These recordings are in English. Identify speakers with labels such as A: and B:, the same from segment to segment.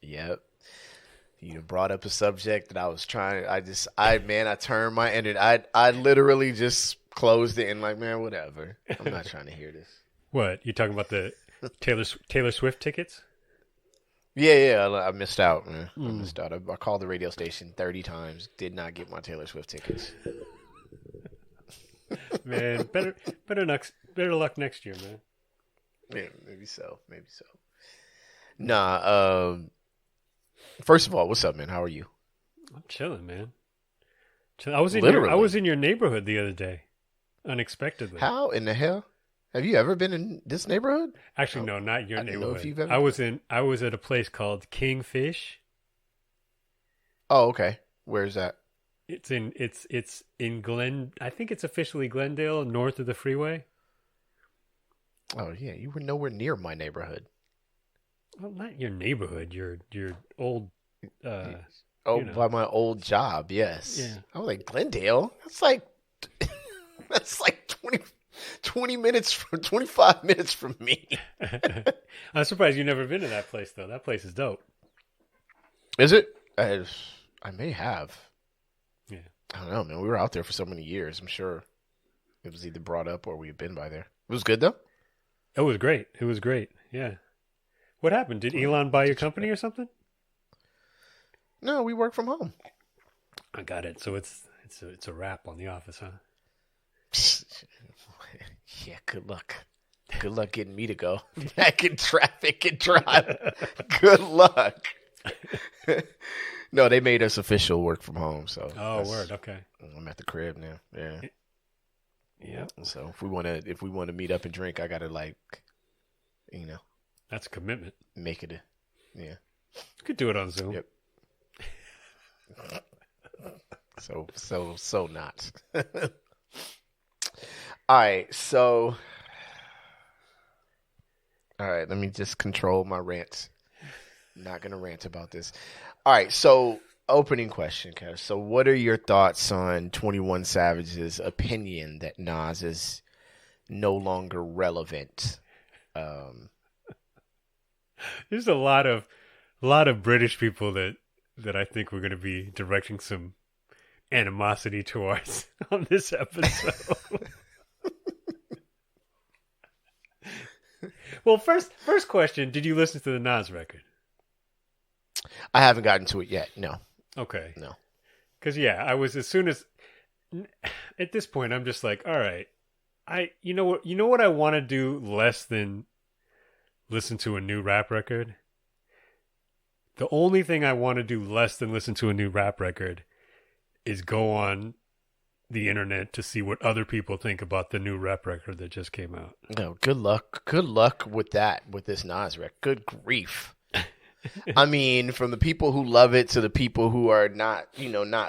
A: Yep. You brought up a subject that I was trying. I turned my internet. I literally just closed it and like, man, whatever. I'm not trying to hear this.
B: What? You talking about the Taylor Swift tickets?
A: Yeah. I missed out, man. I missed out. I called the radio station 30 times. Did not get my Taylor Swift tickets.
B: Man, better luck next year, man.
A: Yeah, maybe so. Nah. First of all, what's up, man? How are you?
B: I'm chilling, man. I was in your neighborhood the other day, unexpectedly.
A: How in the hell? Have you ever been in this neighborhood?
B: Actually, no, not your neighborhood.
A: Know if you've ever
B: I was at a place called Kingfish.
A: Oh, okay. Where's that?
B: It's in Glen. I think it's officially Glendale, north of the freeway.
A: Oh yeah, you were nowhere near my neighborhood.
B: Well, not your neighborhood. Your old.
A: By my old job, yes.
B: Yeah.
A: I was like, Glendale? That's like 20 minutes from 25 minutes from me.
B: I'm surprised you've never been to that place though. That place is dope.
A: Is it? I may have.
B: Yeah.
A: I don't know, man. We were out there for so many years. I'm sure it was either brought up or we had been by there. It was good though.
B: It was great. Yeah. What happened? Did Elon buy your company or something?
A: No, we work from home.
B: I got it. So it's a wrap on the office, huh?
A: Yeah, good luck. Good luck getting me to go back in traffic and drive. Good luck. No, they made us official work from home. So
B: word. Okay.
A: I'm at the crib now. Yeah.
B: Yeah.
A: So if we want to meet up and drink, I gotta
B: That's a commitment.
A: make it. Yeah.
B: You could do it on Zoom.
A: Yep. So not. All right, let me just control my rant. Not gonna rant about this. All right, so opening question, Kev. So what are your thoughts on 21 Savage's opinion that Nas is no longer relevant?
B: There's a lot of British people that I think we're going to be directing some animosity towards on this episode. Well, first question, did you listen to the Nas record?
A: I haven't gotten to it yet. No.
B: Okay.
A: No.
B: Because, at this point, I'm just like, all right, you know what I want to do less than listen to a new rap record? The only thing I want to do less than listen to a new rap record is go on the internet to see what other people think about the new rap record that just came out.
A: No, good luck. Good luck with that, with this Nas record. Good grief. I mean, from the people who love it to the people who are not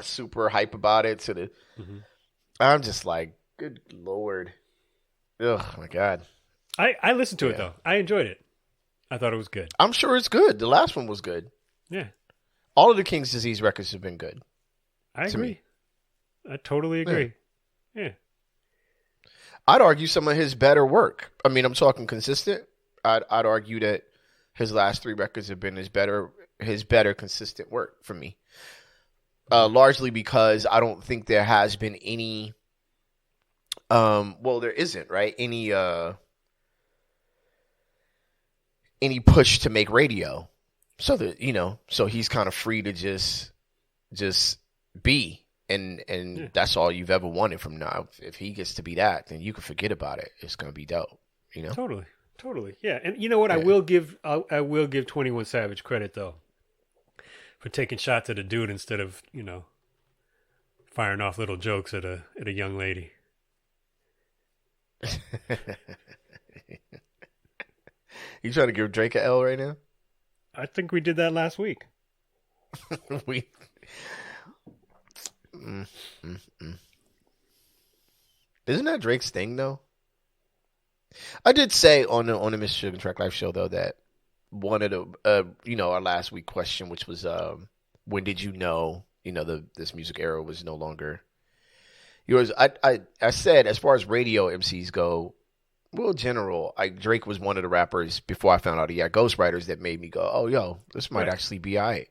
A: super hype about it to the, I'm just like, good Lord. Oh my God.
B: I listened to it though. I enjoyed it. I thought it was good.
A: I'm sure it's good. The last one was good.
B: Yeah.
A: All of the King's Disease records have been good.
B: I agree. I totally agree. Yeah.
A: I'd argue some of his better work. I mean, I'm talking consistent. I'd argue that his last 3 records have been his better consistent work for me. Largely because I don't think there has been any there isn't, right? Any push to make radio. So that, so he's kind of free to just be. And that's all you've ever wanted from now. If he gets to be that, then you can forget about it. It's going to be dope,
B: Totally. Yeah. And you know what? Yeah. I will give 21 Savage credit though for taking shots at a dude instead of, firing off little jokes at a young lady.
A: You trying to give Drake a L right now?
B: I think we did that last week.
A: Isn't that Drake's thing though? I did say on the Mr. Sugar Track Life show though that one of the our last week question, which was when did you know this music era was no longer yours? I said as far as radio MCs go, well, general, like Drake was one of the rappers before I found out he had ghostwriters that made me go, oh, yo, this might
B: Right.
A: actually be all right.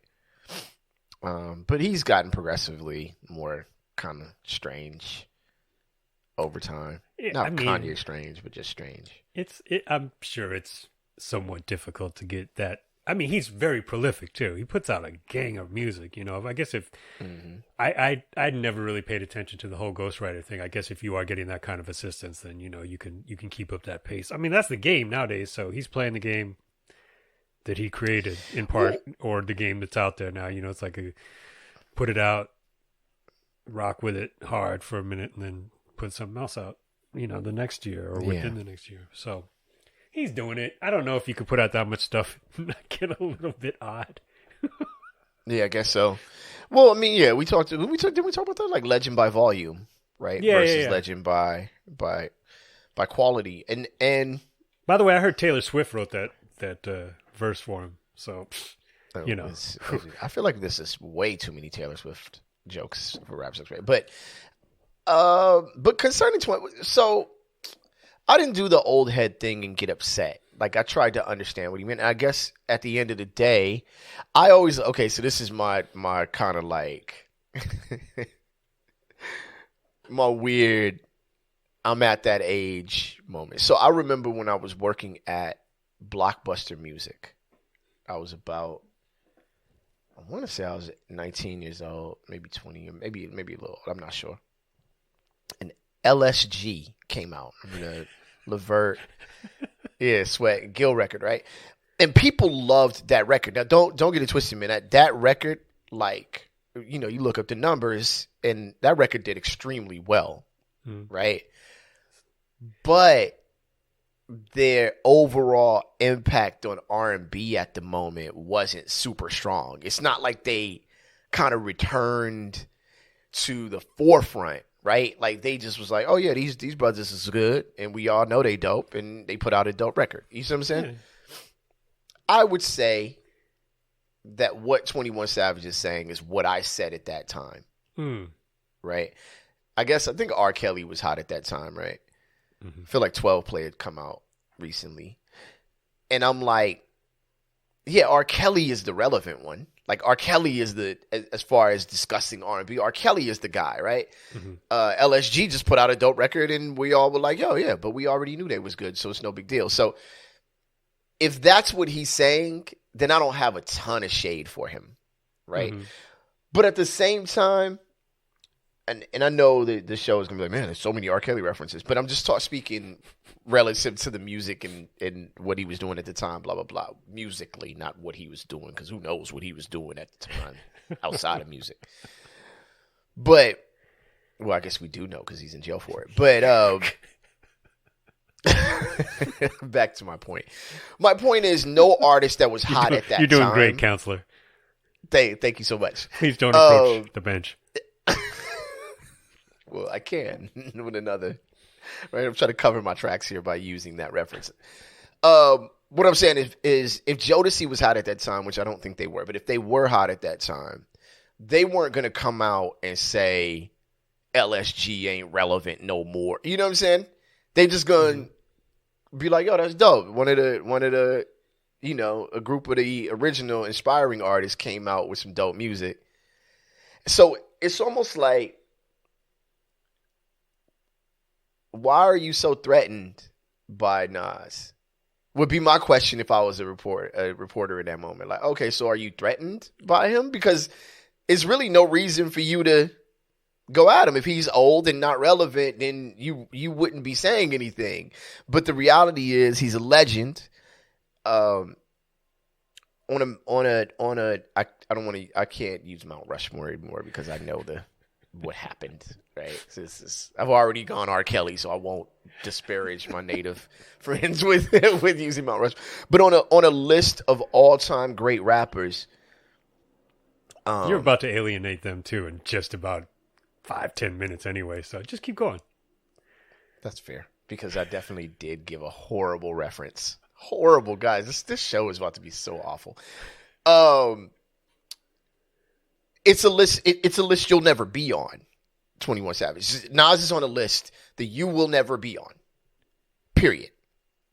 A: But he's gotten progressively more kind of strange over time.
B: Yeah,
A: Not
B: I mean,
A: Kanye strange, but just strange.
B: I'm sure it's somewhat difficult to get that. I mean, he's very prolific too. He puts out a gang of music. You know, I guess if
A: Hmm.
B: I never really paid attention to the whole ghostwriter thing. I guess if you are getting that kind of assistance, then you know you can keep up that pace. I mean, that's the game nowadays. So he's playing the game that he created in part, or the game that's out there now. You know, it's like a put it out, rock with it hard for a minute, and then put something else out. You know, the next year or within the next year. So he's doing it. I don't know if you could put out that much stuff and not get a little bit odd.
A: Yeah, I guess so. Well, I mean, yeah, we talked. Did we talk about that? Like Legend by volume, right?
B: Yeah,
A: Versus
B: yeah.
A: Legend by quality. And
B: By the way, I heard Taylor Swift wrote that verse for him. So, you know.
A: I feel like this is way too many Taylor Swift jokes for Rap 6, right? But concerning 20, so I didn't do the old head thing and get upset. Like I tried to understand what he meant. I guess at the end of the day, I always so this is my kind of like my weird I'm at that age moment. So I remember when I was working at Blockbuster Music. I was about I want to say I was 19 years old, maybe 20, or maybe a little old. I'm not sure. And LSG came out. I mean, Levert, Sweat, Gill record, right? And people loved that record. Now, don't get it twisted, man. That record, like, you know, you look up the numbers, and that record did extremely well, right? But their overall impact on R&B at the moment wasn't super strong. It's not like they kind of returned to the forefront, right? Like they just was like, oh yeah, these brothers is good, and we all know they dope, and they put out a dope record. You see what I'm saying? Yeah. I would say that what 21 Savage is saying is what I said at that time, right? I think R. Kelly was hot at that time, right? Mm-hmm. I feel like 12 Play had come out recently, and I'm like, yeah, R. Kelly is the relevant one. Like R. Kelly is as far as discussing R&B, R. Kelly is the guy, right? Mm-hmm. LSG just put out a dope record, and we all were like, yo, yeah, but we already knew they was good, so it's no big deal. So if that's what he's saying, then I don't have a ton of shade for him, right? Mm-hmm. But at the same time, and I know that this show is going to be like, man, there's so many R. Kelly references, but I'm just speaking relative to the music and what he was doing at the time, blah, blah, blah. Musically, not what he was doing, because who knows what he was doing at the time outside of music. But, well, I guess we do know because he's in jail for it. But back to my point. My point is no artist that was hot at that time.
B: You're doing great, counselor.
A: Thank you so much.
B: Please don't approach the bench.
A: Well, I can with another. Right, I'm trying to cover my tracks here by using that reference. What I'm saying is if Jodeci was hot at that time, which I don't think they were, but if they were hot at that time, they weren't going to come out and say LSG ain't relevant no more. You know what I'm saying? They just going to be like, yo, that's dope. One of the, you know, a group of the original inspiring artists came out with some dope music. So it's almost like, why are you so threatened by Nas? Would be my question if I was a reporter in that moment. Like, okay, so are you threatened by him? Because it's really no reason for you to go at him. If he's old and not relevant, then you wouldn't be saying anything. But the reality is he's a legend. I can't use Mount Rushmore anymore because I know what happened, right? I've already gone R. Kelly, so I won't disparage my native friends with using Mount Rushmore. But on a list of all-time great rappers,
B: you're about to alienate them too in just about 5-10 minutes anyway. So just keep going.
A: That's fair because I definitely did give a horrible reference. Horrible, guys. This show is about to be so awful. It's a list. It's a list you'll never be on. 21 Savage. Nas is on a list that you will never be on. period.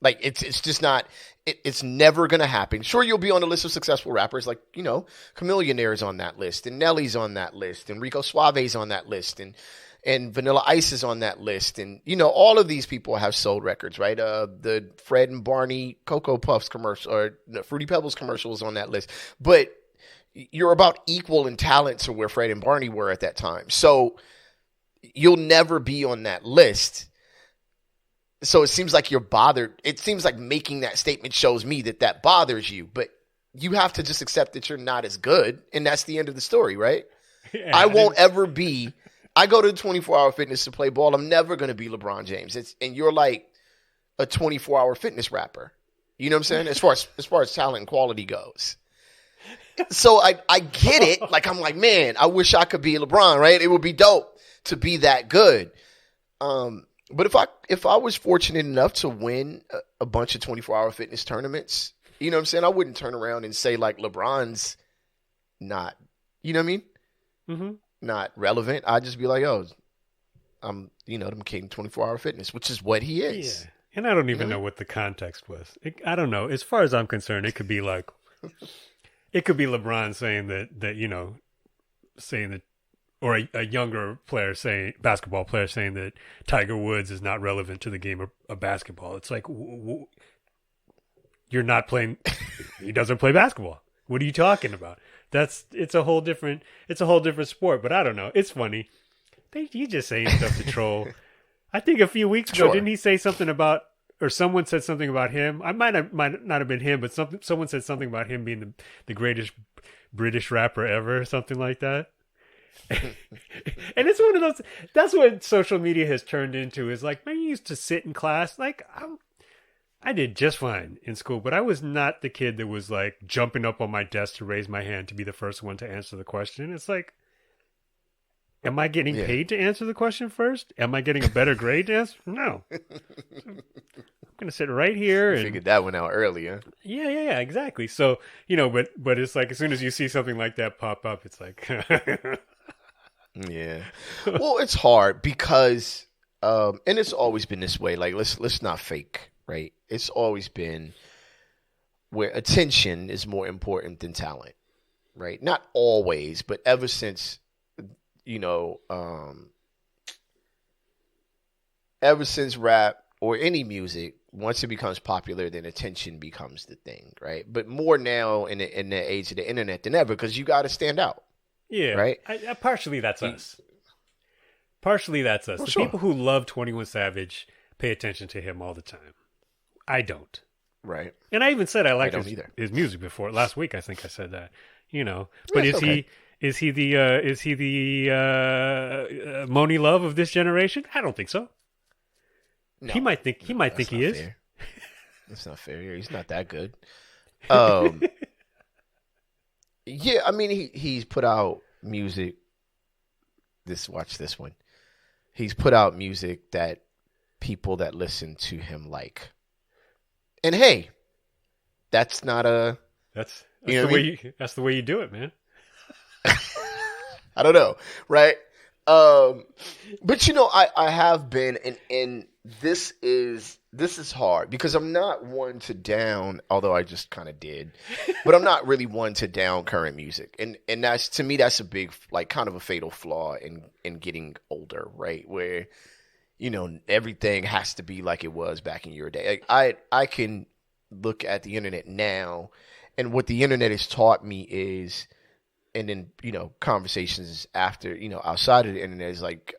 A: Like, it's just not, it's never going to happen. Sure, you'll be on the list of successful rappers, like, Chamillionaire's on that list, and Nelly's on that list, and Rico Suave's on that list, and Vanilla Ice is on that list, and, all of these people have sold records, right? The Fred and Barney Cocoa Puffs commercial, or the Fruity Pebbles commercial is on that list. But you're about equal in talent to where Fred and Barney were at that time. So you'll never be on that list. So it seems like you're bothered. It seems like making that statement shows me that bothers you, but you have to just accept that you're not as good. And that's the end of the story, right? Yeah, I won't ever be, I go to 24-hour fitness to play ball. I'm never going to be LeBron James. And you're like a 24-hour fitness rapper. You know what I'm saying? As far as talent and quality goes. So I get it. Like, I'm like, man, I wish I could be LeBron, right? It would be dope to be that good. But if I was fortunate enough to win a bunch of 24-hour fitness tournaments, you know what I'm saying? I wouldn't turn around and say, like, LeBron's not, you know what I mean? Mm-hmm. Not relevant. I'd just be like, oh, I'm, them king 24-hour fitness, which is what he is. Yeah.
B: And I don't even know what the context was. I don't know. As far as I'm concerned, it could be like, it could be LeBron saying that, or a younger player basketball player saying that Tiger Woods is not relevant to the game of basketball. It's like, you're not playing. He doesn't play basketball. What are you talking about? It's a whole different sport. But I don't know. It's funny. He's just saying stuff to troll. I think a few weeks ago, didn't he say something about, or someone said something about him? I might not have been him, but someone said something about him being the greatest British rapper ever, or something like that. And it's one of those, that's what social media has turned into, is like, man, you used to sit in class, like, I did just fine in school, but I was not the kid that was like jumping up on my desk to raise my hand to be the first one to answer the question. It's like, am I getting paid to answer the question first? Am I getting a better grade to answer? No. I'm going to sit right here.
A: You figured that one out early, huh?
B: Yeah, exactly. So, but it's like, as soon as you see something like that pop up, it's like...
A: Yeah. Well, it's hard because, and it's always been this way. Like, let's not fake, right? It's always been where attention is more important than talent, right? Not always, but ever since, ever since rap or any music, once it becomes popular, then attention becomes the thing, right? But more now in the age of the internet than ever, because you got to stand out.
B: Yeah,
A: right.
B: Partially that's us. Partially that's us.
A: Well,
B: the
A: sure.
B: People who love 21 Savage pay attention to him all the time. I don't.
A: Right.
B: And I even said I like his music before. Last week I think I said that. But is he the Moni Love of this generation? I don't think so.
A: No,
B: he might think he is.
A: Fair. That's not fair. He's not that good. Yeah, I mean, he's put out music. Watch this one. He's put out music that people that listen to him like. And hey, that's not a...
B: That's the way you do it, man.
A: I don't know, right? But I have been, and this is hard because I'm not one to down, although I just kind of did, but I'm not really one to down current music, and that's, to me, that's a big, like, kind of a fatal flaw in getting older, right? Where everything has to be like it was back in your day. Like, I can look at the internet now, and what the internet has taught me is, and then, conversations after, outside of the internet is like,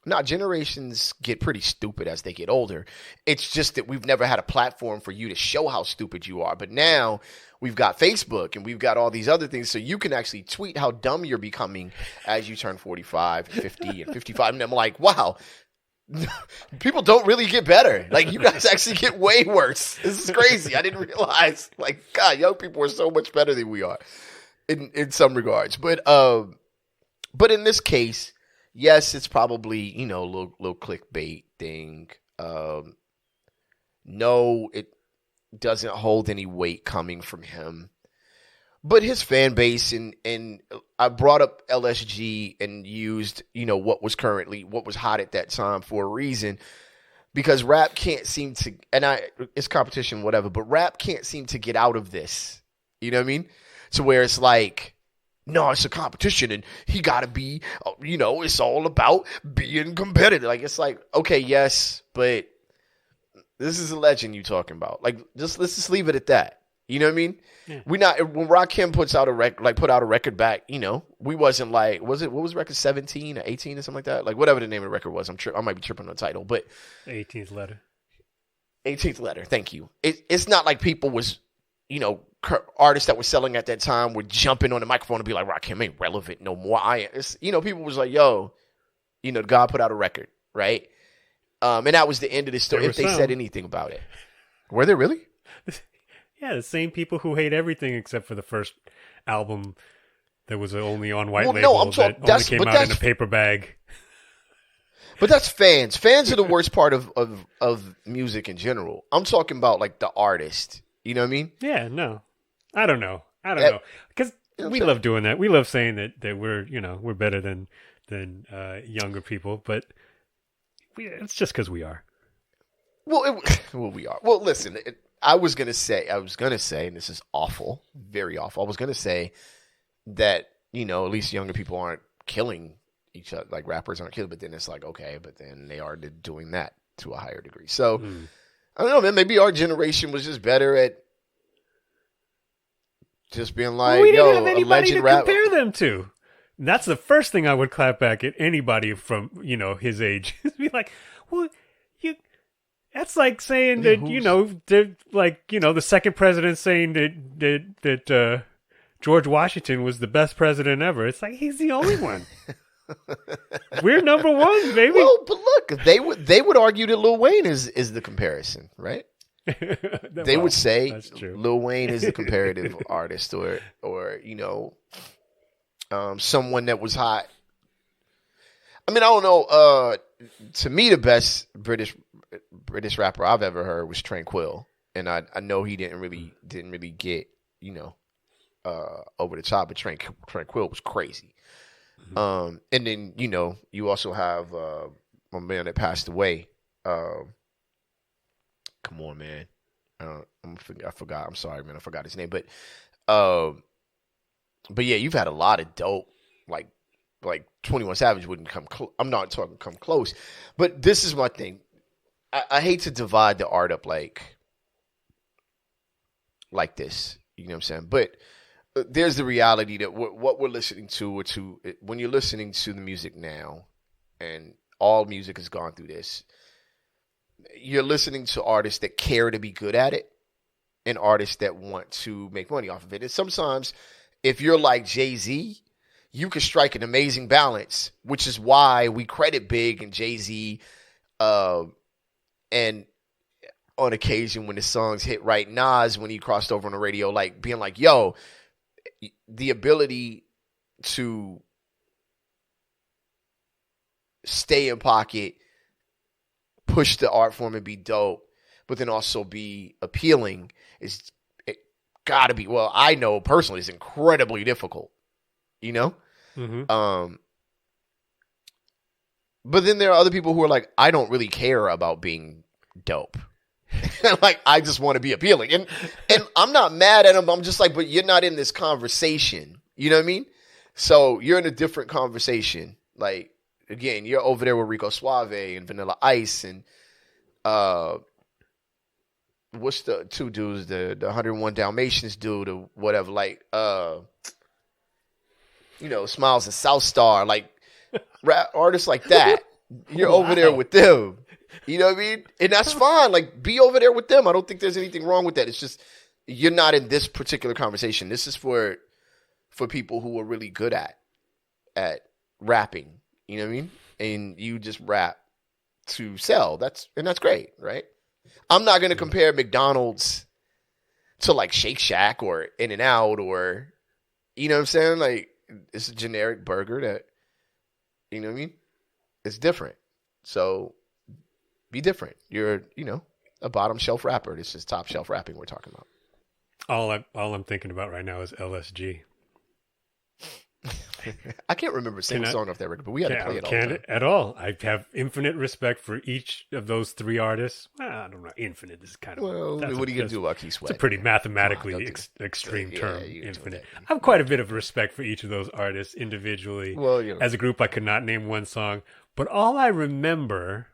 A: now generations get pretty stupid as they get older. It's just that we've never had a platform for you to show how stupid you are. But now we've got Facebook and we've got all these other things. So you can actually tweet how dumb you're becoming as you turn 45, 50, and 55. And I'm like, wow, people don't really get better. Like, you guys actually get way worse. This is crazy. I didn't realize, like, God, young people are so much better than we are in some regards. But in this case, yes, it's probably, a little clickbait thing. No, it doesn't hold any weight coming from him. But his fan base, and I brought up LSG and used, what was hot at that time for a reason, because rap can't seem to, and it's competition, whatever, but rap can't seem to get out of this. You know what I mean? To where it's like, no, it's a competition and he got to be, it's all about being competitive. Like, it's like, okay, yes, but this is a legend you talking about. Like, let's just leave it at that. You know what I mean? Yeah. When Rakim put out a record back, we wasn't like, what was record 17 or 18 or something like that? Like, whatever the name of the record was. I might be tripping on the title, but
B: 18th letter.
A: 18th letter. Thank you. It's not like people was, artists that were selling at that time were jumping on the microphone and be like, Rakim ain't relevant no more. People was like, yo, God put out a record, right? And that was the end of the story. If they said anything about it, were there really?
B: Yeah, the same people who hate everything except for the first album that was only on white label that only came out in a paper bag.
A: But that's fans. Fans are the worst part of music in general. I'm talking about like the artist. You know what I mean?
B: Yeah, no. I don't know. Because we love doing that. We love saying that we're better than younger people, but it's just because we are.
A: Well, we are. Well, listen, I was gonna say, and this is awful, very awful. I was gonna say that at least younger people aren't killing each other, like rappers aren't killing. But then it's like, okay, but then they are doing that to a higher degree. So I don't know, man. Maybe our generation was just better at just being like,
B: we didn't have anybody to compare them to. That's the first thing I would clap back at anybody from his age. Be like, well, that's like saying that the second president saying that George Washington was the best president ever. It's like he's the only one. We're number one, baby.
A: Well, but look, they would argue that Lil Wayne is the comparison, right? They would say Lil Wayne is the comparative artist, or someone that was hot. I mean, I don't know. To me, the best British rapper I've ever heard was Tranquil, and I know he didn't really get over the top, but Tranquil was crazy. And then you also have my man that passed away. Come on, man. I forgot. I'm sorry, man. I forgot his name, but yeah, you've had a lot of dope like 21 Savage wouldn't come close. I'm not talking come close, but this is my thing. I hate to divide the art up like this. You know what I'm saying? But there's the reality that what we're listening to, when you're listening to the music now, and all music has gone through this, you're listening to artists that care to be good at it and artists that want to make money off of it. And sometimes if you're like Jay-Z, you can strike an amazing balance, which is why we credit Big and Jay-Z, and on occasion when the songs hit right, Nas, when he crossed over on the radio, like being like, yo, the ability to stay in pocket, push the art form and be dope, but then also be appealing it gotta be, well, I know personally it's incredibly difficult,
B: Mm-hmm.
A: But then there are other people who are like, I don't really care about being dope. Like, I just want to be appealing. And I'm not mad at them. I'm just like, but you're not in this conversation. You know what I mean? So you're in a different conversation. Like, again, you're over there with Rico Suave and Vanilla Ice and what's the two dudes, the 101 Dalmatians dude or whatever, like Smiles and South Star, like rap artists like that. You're over there with them. You know what I mean? And that's fine. Like, be over there with them. I don't think there's anything wrong with that. It's just you're not in this particular conversation. This is for people who are really good at rapping. You know what I mean? And you just rap to sell. That's great, right? I'm not going to compare McDonald's to like Shake Shack or In-N-Out or, you know what I'm saying? Like, it's a generic burger that, you know what I mean? It's different. So be different. You're, a bottom shelf rapper. This is top shelf rapping we're talking about.
B: All I'm thinking about right now is LSG.
A: I can't remember a single song off that record, but we had to play it all the time.
B: At all. I have infinite respect for each of those three artists. Well, I don't know. Infinite is kind of...
A: Well, what are you going to do about Keith Sweat?
B: It's a pretty mathematically extreme term, infinite. I have quite a bit of respect for each of those artists individually.
A: Well,
B: as a group, I could not name one song. But all I remember...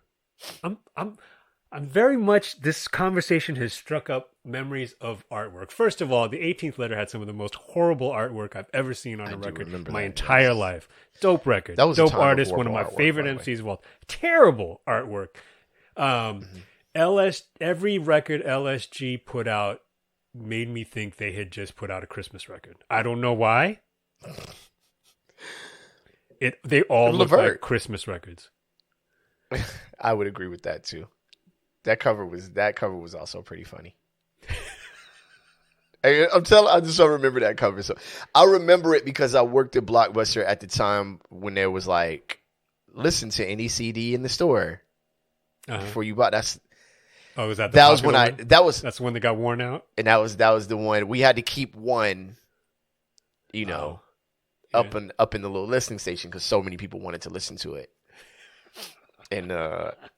B: I'm very much, this conversation has struck up memories of artwork. First of all, the 18th Letter had some of the most horrible artwork I've ever seen on a record my entire life. Dope record.
A: That was
B: dope artist, one of my favorite MCs of all. Terrible artwork. Every record LSG put out made me think they had just put out a Christmas record. I don't know why. They all look like Christmas records.
A: I would agree with that too. That cover was also pretty funny. I just don't remember that cover. So I remember it because I worked at Blockbuster at the time when there was like, listen to any CD in the store before you bought. That's
B: was that
A: was when
B: one? That's the one that got worn out.
A: And that was the one we had to keep one. Up in the little listening station because so many people wanted to listen to it. And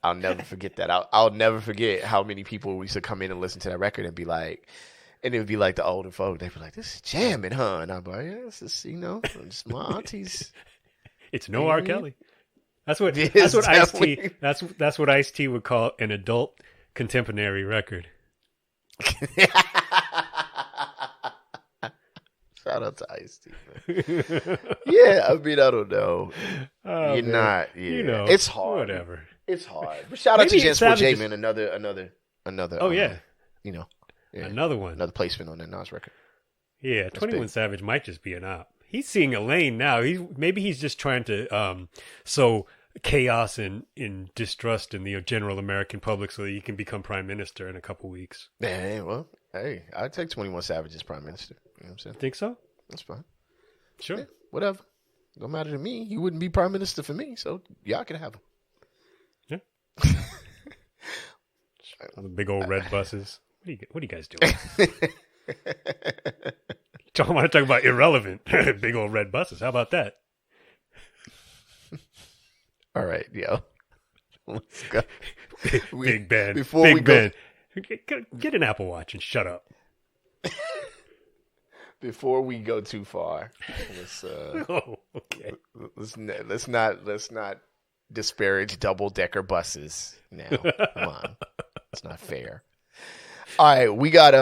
A: I'll never forget that. I'll never forget how many people used to come in and listen to that record and be like, and it would be like the older folk. They'd be like, "This is jamming, huh?" And I'm like, "Yeah, this is it's my aunties."
B: It's no R. Kelly. That's what Ice-T. That's what Ice-T would call an adult contemporary record.
A: Shout out to Ice-T, man. Yeah, I mean, I don't know.
B: Oh,
A: You're
B: man.
A: not. Yeah. It's hard.
B: Whatever.
A: It's hard. But shout out to Jansport J, man. Another.
B: Oh yeah.
A: Another one. Another placement on that Nas record.
B: Yeah, 21 Savage might just be an op. He's seeing a lane now. Maybe he's just trying to sow chaos and distrust in the general American public so that he can become prime minister in a couple weeks.
A: Yeah, well, hey, I'd take 21 Savage as prime minister. You know what I'm saying?
B: Think so?
A: That's fine.
B: Sure.
A: Yeah, whatever. Don't matter to me. He wouldn't be prime minister for me, so y'all can have him.
B: Yeah. The big old red buses. What are you guys doing? Don't want to talk about irrelevant. Big old red buses. How about that?
A: All right, yo. Let's go.
B: Big Ben. Big Ben. Get an Apple Watch and shut up.
A: Before we go too far, let's not disparage double-decker buses now. Come on. It's not fair. All right, we got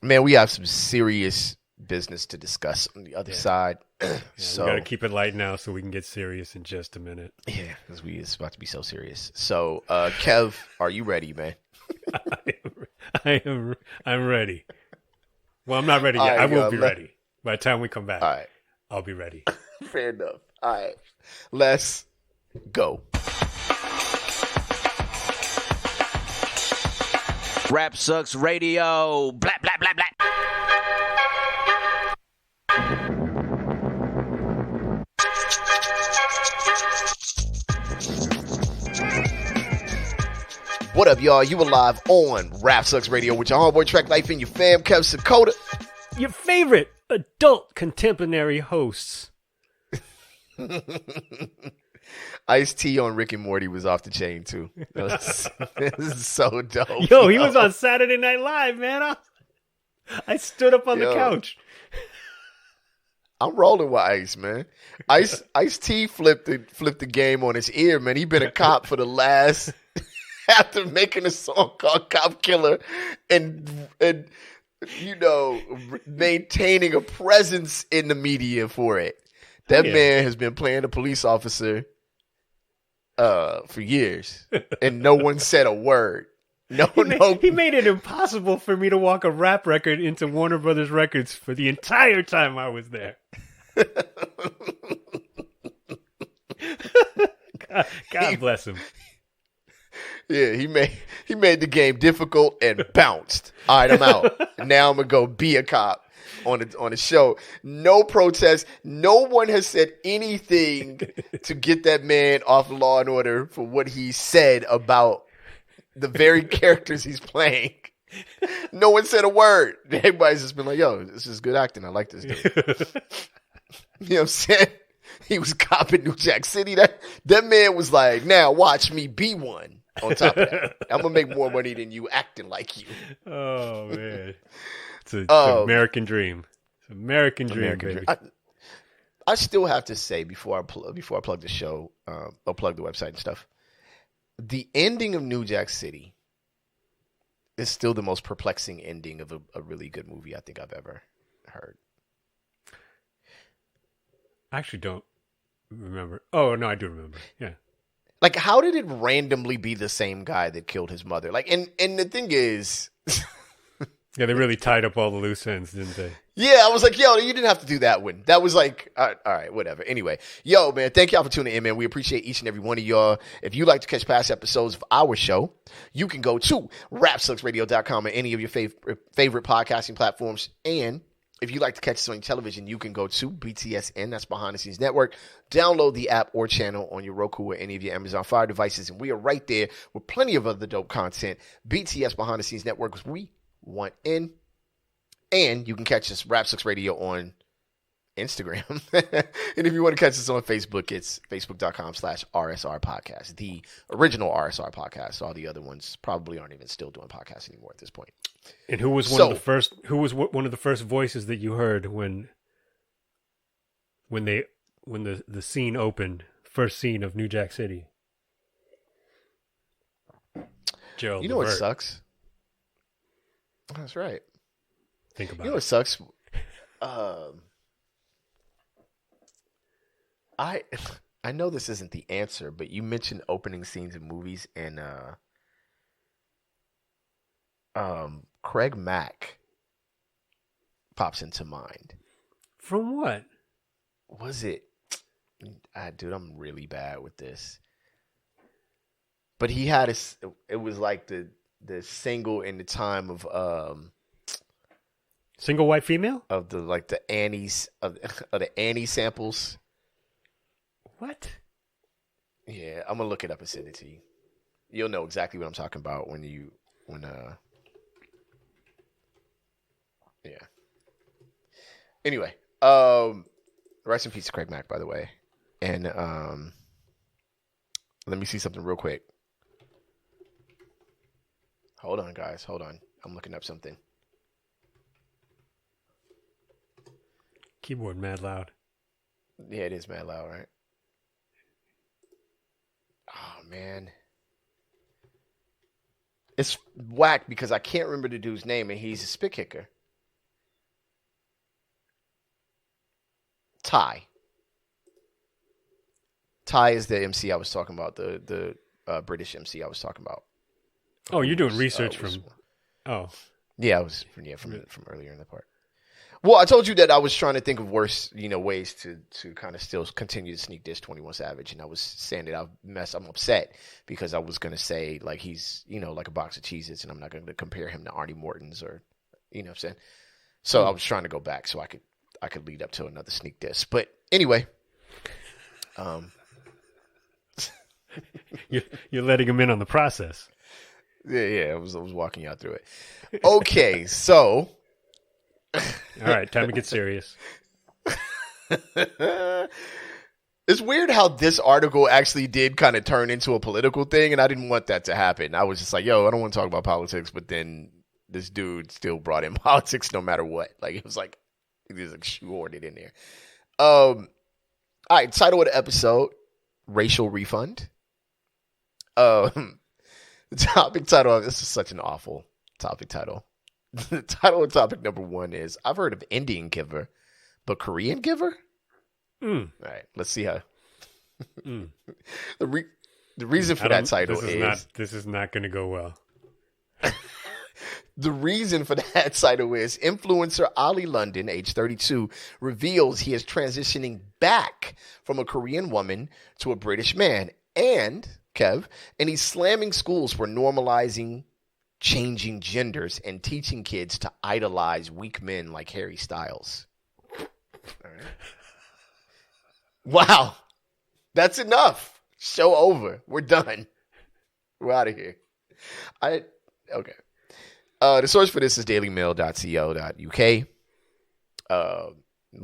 A: we have some serious business to discuss on the other side. So
B: we got to keep it light now so we can get serious in just a minute.
A: Yeah, because it's about to be so serious. So, Kev, are you ready, man?
B: I'm ready. Well, I'm not ready yet. I will be ready. By the time we come back,
A: all right.
B: I'll be ready.
A: Fair enough. All right. Let's go.
C: Rap Sucks Radio. Blah, blah, blah, blah.
A: What up, y'all? You alive on Rap Sucks Radio with your homeboy Track Life and your fam, Kev Sakota.
B: Your favorite adult contemporary hosts.
A: Ice-T on Rick and Morty was off the chain, too. This is so dope.
B: Yo, he was on Saturday Night Live, man. I stood up on the couch.
A: I'm rolling with Ice, man. Ice-T flipped the game on his ear, man. He been a cop for the last... after making a song called Cop Killer and maintaining a presence in the media for it. That man has been playing a police officer for years, and no one said a word. He made it impossible for me to walk a rap record into Warner Brothers Records for the entire time I was there. God bless him. Yeah, he made the game difficult and bounced. All right, I'm out. Now I'm gonna go be a cop on a show. No protest. No one has said anything to get that man off Law and Order for what he said about the very characters he's playing. No one said a word. Everybody's just been like, "Yo, this is good acting. I like this dude." You know what I'm saying? He was a cop in New Jack City. That man was like, now watch me be one. On top of that, I'm going to make more money than you acting like you.
B: Oh, man. It's an American dream. It's an American dream, baby.
A: I still have to say before I plug the show, or plug the website and stuff, the ending of New Jack City is still the most perplexing ending of a really good movie I think I've ever heard.
B: I actually don't remember. Oh, no, I do remember. Yeah.
A: Like, how did it randomly be the same guy that killed his mother? Like, and the thing is...
B: Yeah, they really tied up all the loose ends, didn't they?
A: Yeah, I was like, yo, you didn't have to do that one. That was like, all right, whatever. Anyway, yo, man, thank y'all for tuning in, man. We appreciate each and every one of y'all. If you'd like to catch past episodes of our show, you can go to rapsucksradio.com or any of your favorite podcasting platforms. And if you'd like to catch us on television, you can go to BTSN, that's Behind the Scenes Network. Download the app or channel on your Roku or any of your Amazon Fire devices. And we are right there with plenty of other dope content. BTS Behind the Scenes Network, because we want in. And you can catch us, Rap Sucks Radio, on Instagram. And if you want to catch us on Facebook, it's facebook.com/RSR podcast, the original RSR podcast. All the other ones probably aren't even still doing podcasts anymore at this point.
B: And who was one of the first voices that you heard when the scene opened, first scene of New Jack City? Gerald
A: You know what
B: Levert.
A: sucks? That's right.
B: Think about
A: You know what sucks? I know this isn't the answer, but you mentioned opening scenes in movies, and Craig Mack pops into mind.
B: From what?
A: Was it? Dude, I'm really bad with this. But he had it was like the single in the time of
B: Single white female?
A: of the Annie's of the Annie samples.
B: What?
A: Yeah, I'm gonna look it up and send it to you. You'll know exactly what I'm talking about when yeah. Anyway, rest in peace to Craig Mack, by the way. And let me see something real quick. Hold on, guys. Hold on. I'm looking up something.
B: Keyboard mad loud.
A: Yeah, it is mad loud, right? Oh, man. It's whack because I can't remember the dude's name, and he's a spit kicker. Ty. Ty is the MC I was talking about, the British MC I was talking about.
B: Oh, you're doing research from... Oh.
A: Yeah, I was from earlier in the part. Well, I told you that I was trying to think of worse, ways to kind of still continue to sneak diss 21 Savage, and I was saying that I'm upset because I was gonna say like he's like a box of Cheez-Its, and I'm not gonna compare him to Arnie Morton's or what I'm saying. So I was trying to go back so I could lead up to another sneak diss. But anyway,
B: you're letting him in on the process.
A: Yeah, I was walking y'all through it. Okay, so.
B: All right, time to get serious.
A: It's weird how this article actually did kind of turn into a political thing, and I didn't want that to happen. I was just like, yo, I don't want to talk about politics, but then this dude still brought in politics no matter what. Like, it was like, he just like shoehorned it in there. All right, title of the episode, Racial Refund. The title, this is such an awful topic title. The title of topic number 1 is, I've heard of Indian giver, but Korean giver? All right, let's see how. The reason for that title is...
B: This is not going to go well.
A: The reason for that title is influencer Ali London, age 32, reveals he is transitioning back from a Korean woman to a British man. And, Kev, and he's slamming schools for normalizing changing genders and teaching kids to idolize weak men like Harry Styles. All right. Wow. That's enough. Show over. We're done. We're out of here. Okay. The source for this is dailymail.co.uk.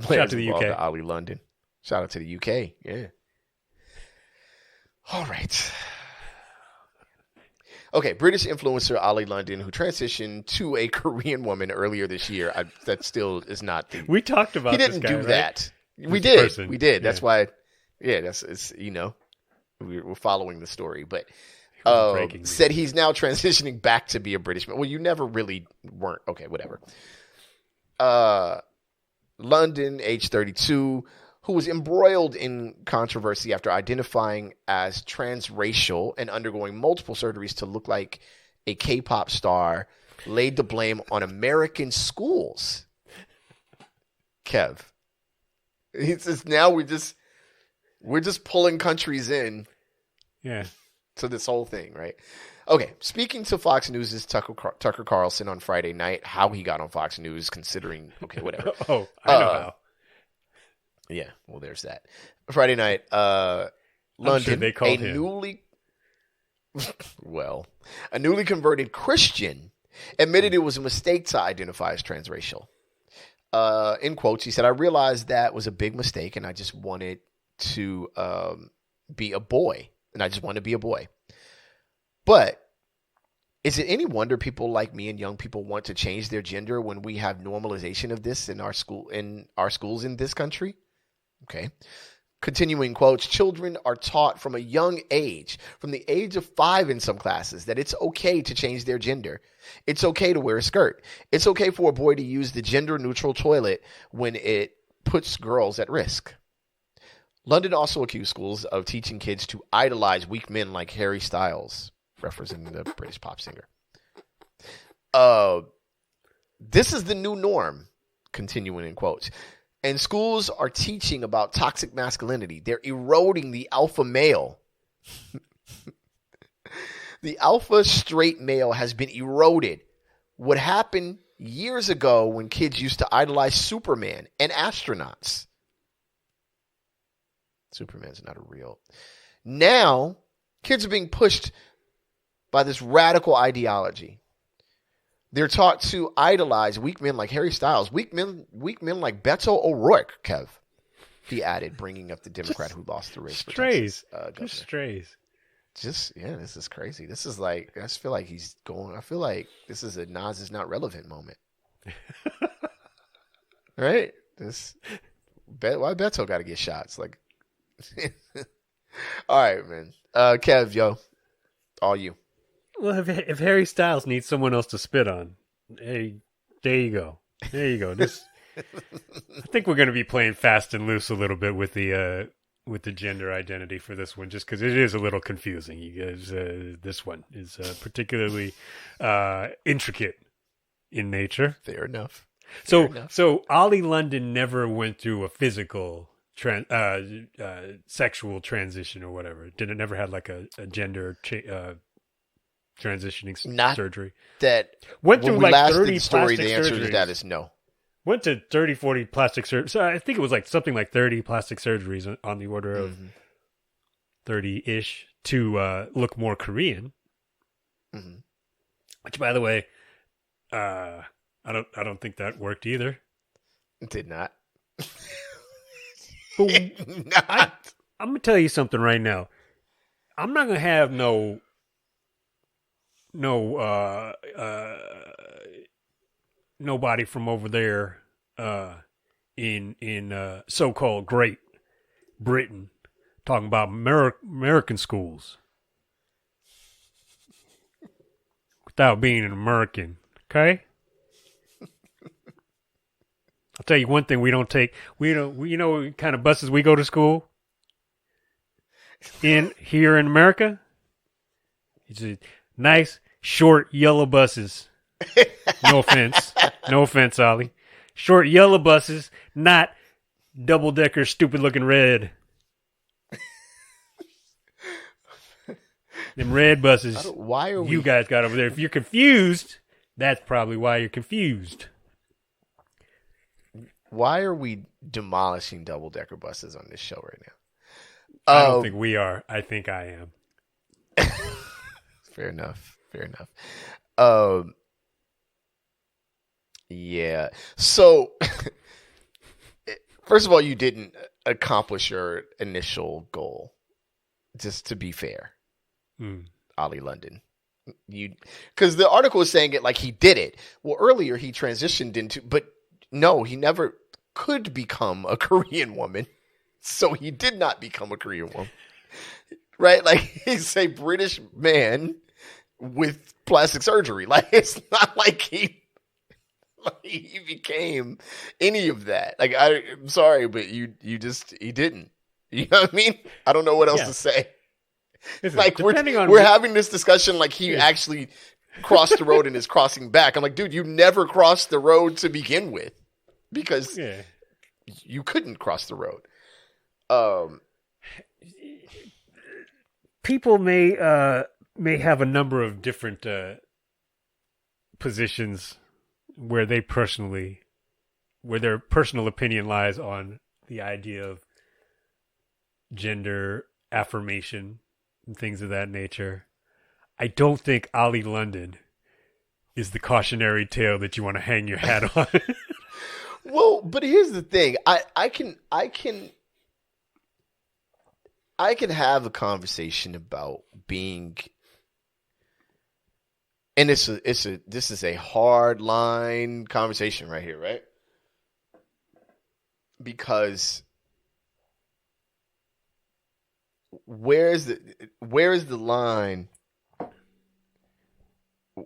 B: Shout out to the
A: involved
B: UK.
A: to Ollie London. Shout out to the UK. Yeah. All right. Okay, British influencer Ollie London, who transitioned to a Korean woman earlier this year. That still is not the.
B: We talked about
A: He
B: this
A: didn't
B: guy,
A: do
B: right?
A: that. We
B: This
A: did.
B: person.
A: We did. That's
B: Yeah.
A: why. Yeah, it's we're following the story, but
B: Breaking
A: said
B: news.
A: he's now transitioning back to be a British man. Well, you never really weren't. Okay, whatever. London, age 32, who was embroiled in controversy after identifying as transracial and undergoing multiple surgeries to look like a K-pop star, laid the blame on American schools. Kev. He says now we're just pulling countries in
B: Yeah.
A: to this whole thing, right? Okay, speaking to Fox News' Tucker Carlson on Friday night, how he got on Fox News, considering, okay, whatever.
B: Oh, I know how.
A: Yeah, well, there's that. Friday night, London,
B: sure they called him.
A: A newly converted Christian, admitted it was a mistake to identify as transracial. In quotes, he said, "I realized that was a big mistake, and I just wanted to be a boy, and I just wanted to be a boy." But is it any wonder people like me and young people want to change their gender when we have normalization of this in our schools in this country? Okay. Continuing quotes, children are taught from a young age, from the age of 5 in some classes, that it's okay to change their gender. It's okay to wear a skirt. It's okay for a boy to use the gender-neutral toilet when it puts girls at risk. London also accused schools of teaching kids to idolize weak men like Harry Styles, referencing the British pop singer. This is the new norm, continuing in quotes. And schools are teaching about toxic masculinity. They're eroding the alpha male. The alpha straight male has been eroded. What happened years ago when kids used to idolize Superman and astronauts. Superman's not a real. Now, kids are being pushed by this radical ideology. They're taught to idolize weak men like Harry Styles, weak men like Beto O'Rourke, Kev. He added, bringing up the Democrat who lost the race.
B: Strays.
A: Governor.
B: Strays.
A: This is crazy. This is like, I feel like this is a Nas is not relevant moment. Right? Why Beto got to get shots? Like, all right, man. Kev, yo, all you.
B: Well, if Harry Styles needs someone else to spit on, hey, there you go. There you go. I think we're going to be playing fast and loose a little bit with the gender identity for this one, just because it is a little confusing. You guys, this one is particularly intricate in nature.
A: Fair enough.
B: So Ollie London never went through a physical sexual transition or whatever. Didn't never had like a gender transitioning surgery.
A: That
B: went
A: when
B: through
A: we
B: like
A: last
B: 30
A: did the story,
B: plastic
A: the answer
B: surgeries.
A: to that is no.
B: Went to 30, 40 plastic surgeries. So I think it was like something like 30 plastic surgeries on the order of 30-ish to look more Korean.
A: Mm-hmm.
B: Which, by the way, I don't think that worked either.
A: It did not.
B: But
A: Not.
B: I'm gonna tell you something right now. I'm not gonna have no nobody from over there in so-called Great Britain talking about American schools without being an American. Okay. I'll tell you one thing: we know what kind of buses we go to school here in America. It's a nice, short, yellow buses. No offense, Ollie. Short, yellow buses, not double-decker, stupid-looking red. Them red buses.
A: Why are
B: you guys got over there? If you're confused, that's probably why you're confused.
A: Why are we demolishing double-decker buses on this show right now?
B: I don't think we are. I think I am.
A: Fair enough. Yeah. So First of all, you didn't accomplish your initial goal. Just to be fair, Ollie London, because the article is saying it like he did it. Well, earlier he transitioned into, but no, he never could become a Korean woman, so he did not become a Korean woman. Right? Like, he's a British man with plastic surgery. Like, it's not like he became any of that. Like, I'm sorry, but he didn't. You know what I mean? I don't know what else to say.
B: Listen,
A: like, we're having this discussion like he actually crossed the road and is crossing back. I'm like, dude, you never crossed the road to begin with because you couldn't cross the road.
B: People may have a number of different positions where their personal opinion lies on the idea of gender affirmation and things of that nature. I don't think Ollie London is the cautionary tale that you want to hang your hat on.
A: Well, but here's the thing. I can have a conversation about being, and this is a hard line conversation right here, right? Because where is the line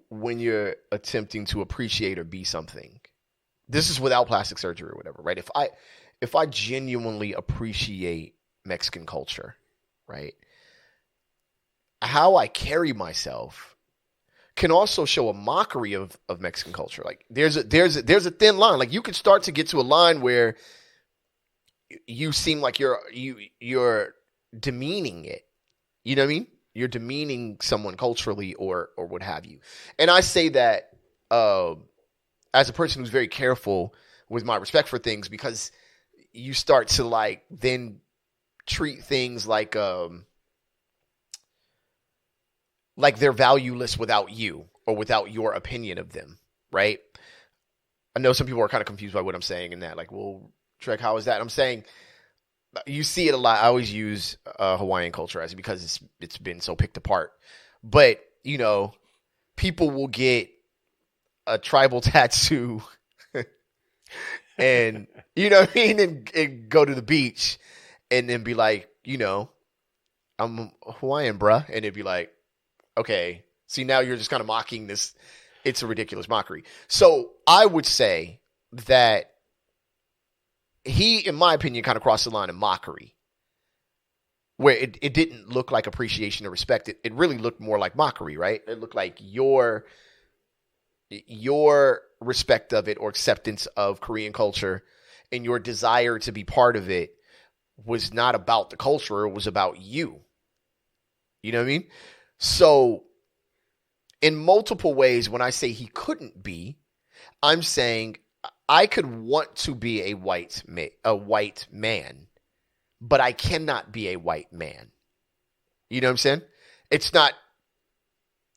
A: when you're attempting to appreciate or be something? This is without plastic surgery or whatever, right? If I genuinely appreciate Mexican culture, right? How I carry myself can also show a mockery of Mexican culture. Like there's a thin line. Like you could start to get to a line where you seem like you're demeaning it. You know what I mean? You're demeaning someone culturally or what have you. And I say that as a person who's very careful with my respect for things, because you start to like then treat things like they're valueless without you or without your opinion of them, right? I know some people are kind of confused by what I'm saying in that, like, well, Trek, how is that? I'm saying you see it a lot. I always use Hawaiian culture as because it's been so picked apart. But, you know, people will get a tribal tattoo and, you know what I mean, and go to the beach and then be like, you know, I'm Hawaiian, bruh. And it'd be like, okay, see, now you're just kind of mocking this. It's a ridiculous mockery. So I would say that he, in my opinion, kind of crossed the line of mockery, where it didn't look like appreciation or respect. It really looked more like mockery, right? It looked like your respect of it or acceptance of Korean culture and your desire to be part of it was not about the culture. It was about you. You know what I mean? So in multiple ways, when I say he couldn't be, I'm saying I could want to be a white man, but I cannot be a white man. You know what I'm saying? It's not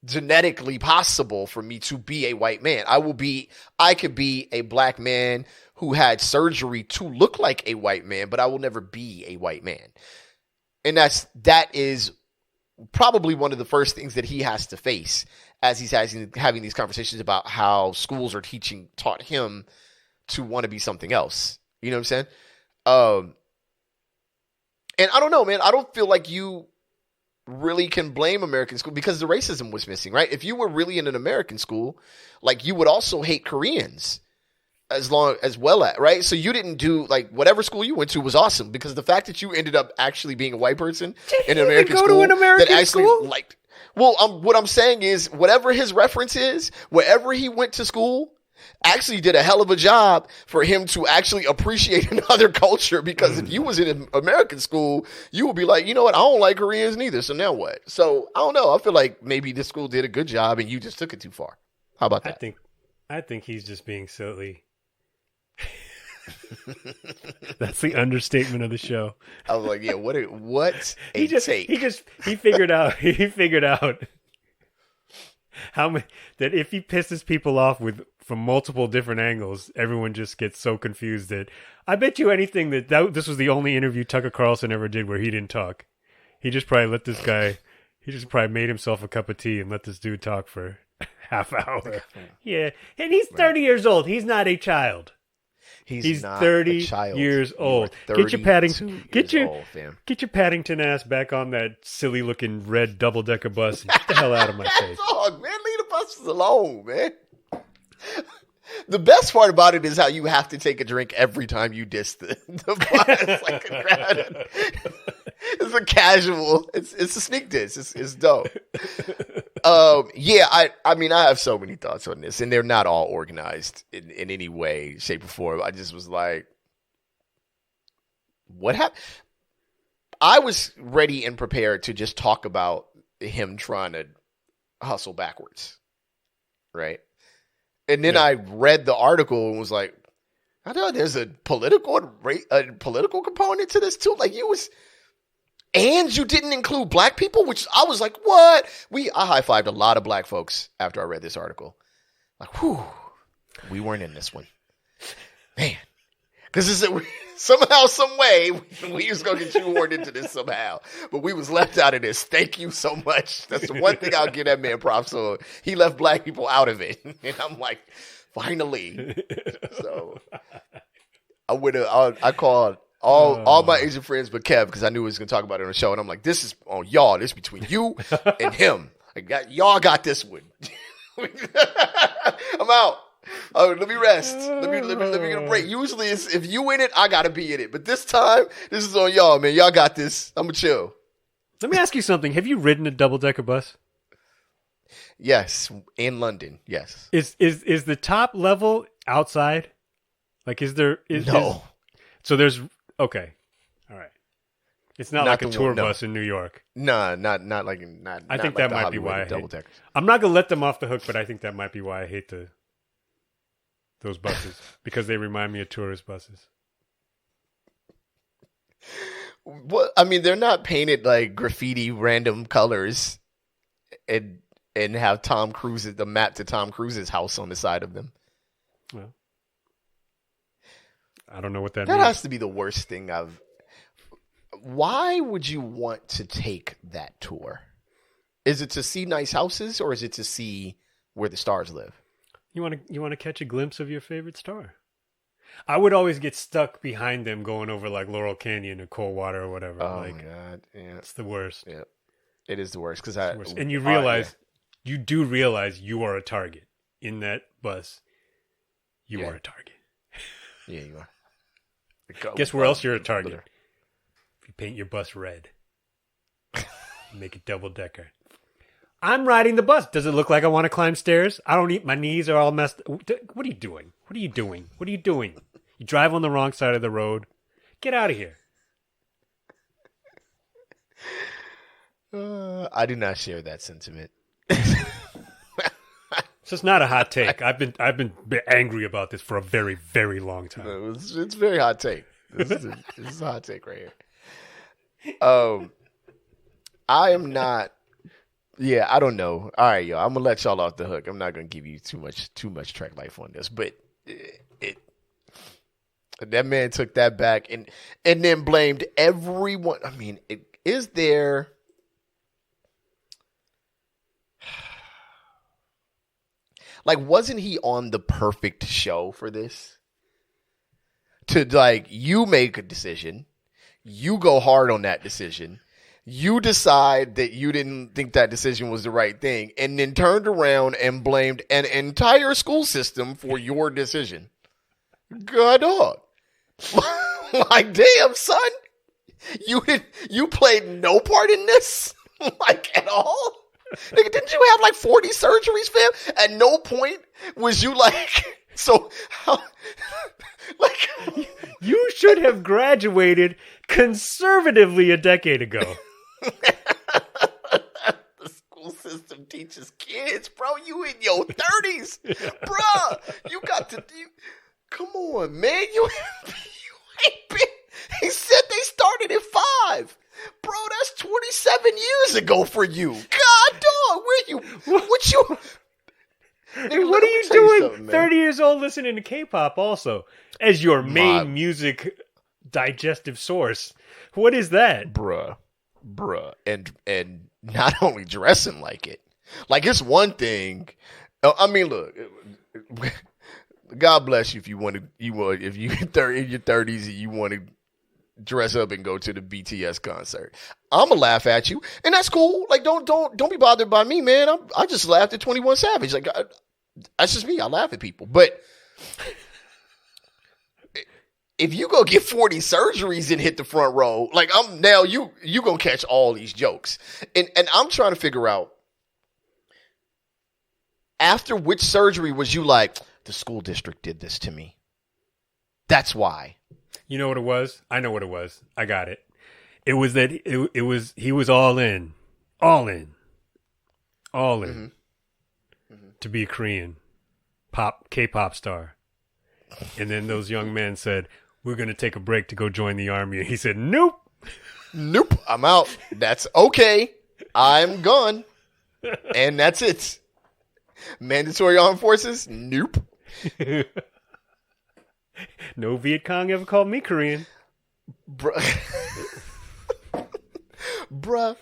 A: genetically possible for me to be a white man. I could be a black man who had surgery to look like a white man, but I will never be a white man. And that is probably one of the first things that he has to face as he's having these conversations about how schools are taught him to want to be something else. You know what I'm saying? And I don't know, man. I don't feel like you really can blame American school because the racism was missing, right? If you were really in an American school, like you would also hate Koreans as well, right? So you didn't do like whatever school you went to was awesome because the fact that you ended up actually being a white person in an American school that actually liked. Well, what I'm saying is whatever his reference is, wherever he went to school, actually did a hell of a job for him to actually appreciate another culture, because if you was in an American school, you would be like, you know what, I don't like Koreans neither, so now what? So I don't know. I feel like maybe this school did a good job and you just took it too far. How about that?
B: I think he's just being silly. That's the understatement of the show.
A: I was like, yeah, what
B: he figured out how many, that if he pisses people off with from multiple different angles, everyone just gets so confused that I bet you anything that this was the only interview Tucker Carlson ever did where he didn't talk. He just probably let this guy, he just probably made himself a cup of tea and let this dude talk for half hour. Yeah, and he's 30 years old. He's not a child. He's
A: not
B: 30
A: a child.
B: years old. Get your get your Paddington ass back on that silly looking red double decker bus and get the hell out of my face.
A: Dog, man, leave the buses alone, man. The best part about it is how you have to take a drink every time you diss the bus. Like it's a casual. It's a sneak diss. It's dope. Yeah, I mean, I have so many thoughts on this, and they're not all organized in any way, shape, or form. I just was like, what happened? I was ready and prepared to just talk about him trying to hustle backwards, right? And then I read the article and was like, I know there's a political component to this too. Like and you didn't include black people, which I was like, what? I high-fived a lot of black folks after I read this article. Like, whew, we weren't in this one. Man. Because somehow, some way, we was going to get shoehorned into this somehow. But we was left out of this. Thank you so much. That's the one thing I'll give that man props on. He left black people out of it. And I'm like, finally. So I called all my Asian friends but Kev because I knew he was going to talk about it on the show. And I'm like, this is on y'all. This is between you and him. Y'all got this one. I'm out. Oh, let me rest. Let me get a break. Usually, if you in it, I gotta be in it. But this time, this is on y'all, man. Y'all got this. I'ma chill.
B: Let me ask you something. Have you ridden a double decker bus?
A: Yes, in London. Yes.
B: Is the top level outside? Like, is there?
A: No.
B: So there's okay. All right. It's not like a tour bus in New York.
A: No, not like
B: I think that might be why
A: double deckers.
B: I'm not gonna let them off the hook, but I think that might be why I hate those buses because they remind me of tourist buses.
A: Well, I mean, they're not painted like graffiti random colors and have the map to Tom Cruise's house on the side of them.
B: Well, I don't know what that
A: means.
B: That
A: has to be the worst thing Why would you want to take that tour? Is it to see nice houses or is it to see where the stars live?
B: You want to catch a glimpse of your favorite star. I would always get stuck behind them going over like Laurel Canyon or Coldwater or whatever.
A: Oh my god, yeah,
B: it's the worst.
A: Yeah, it is the worst
B: and you realize you do realize you are a target in that bus. You are a target.
A: Yeah, you are.
B: Guess where else you're a target? If you paint your bus red, make it double decker. I'm riding the bus. Does it look like I want to climb stairs? I don't eat. My knees are all messed. What are you doing? What are you doing? What are you doing? You drive on the wrong side of the road. Get out of here.
A: I do not share that sentiment.
B: So it's not a hot take. I've been angry about this for a very, very long time.
A: No, it's very hot take. This is a hot take right here. I am not. Yeah, I don't know. All right, yo, I'm gonna let y'all off the hook. I'm not gonna give you too much track life on this, but that man took that back and then blamed everyone. I mean, is there? Like, wasn't he on the perfect show for this? To like, you make a decision, you go hard on that decision. You decide that you didn't think that decision was the right thing and then turned around and blamed an entire school system for your decision. God dog. Like, damn, son. You played no part in this? Like, at all? Nigga, didn't you have like 40 surgeries, fam? At no point was you like, so how, like,
B: you should have graduated conservatively a decade ago.
A: The school system teaches kids, bro. You in your 30s, bro. You got to. Come on, man. You ain't been. He said they started at 5, bro. That's 27 years ago for you. God, dog. Where you? What you? Nigga,
B: What
A: let
B: are
A: me
B: you
A: tell you
B: doing?
A: something, man.
B: 30 years old listening to K-pop also as your main
A: My-
B: music digestive source. What is that?
A: bruh, and not only dressing like it, like it's one thing. I mean, look, God bless you if you want to. If you in your 30s and you want to dress up and go to the BTS concert. I'ma laugh at you, and that's cool. Like, don't be bothered by me, man. I just laughed at 21 Savage. Like, that's just me. I laugh at people, but if you go get 40 surgeries and hit the front row, like you gonna catch all these jokes, and I'm trying to figure out after which surgery was you like the school district did this to me. That's why.
B: You know what it was? I know what it was. I got it. It was that he was all in
A: Mm-hmm.
B: to be a Korean K-pop star. And then those young men said, "We're going to take a break to go join the army." And he said, "Nope.
A: Nope, I'm out. That's okay. I'm gone. And that's it. Mandatory armed forces? Nope.
B: No Viet Cong ever called me Korean."
A: Bruh,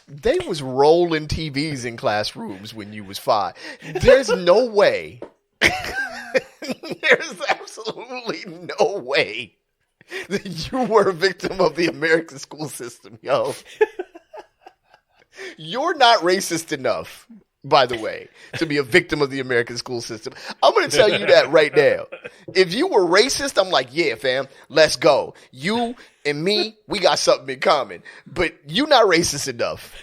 A: they was rolling TVs in classrooms when you was 5. There's no way. There's absolutely no way that you were a victim of the American school system, yo. You're not racist enough, by the way, to be a victim of the American school system. I'm going to tell you that right now. If you were racist, I'm like, yeah, fam, let's go. You and me, we got something in common. But you not racist enough.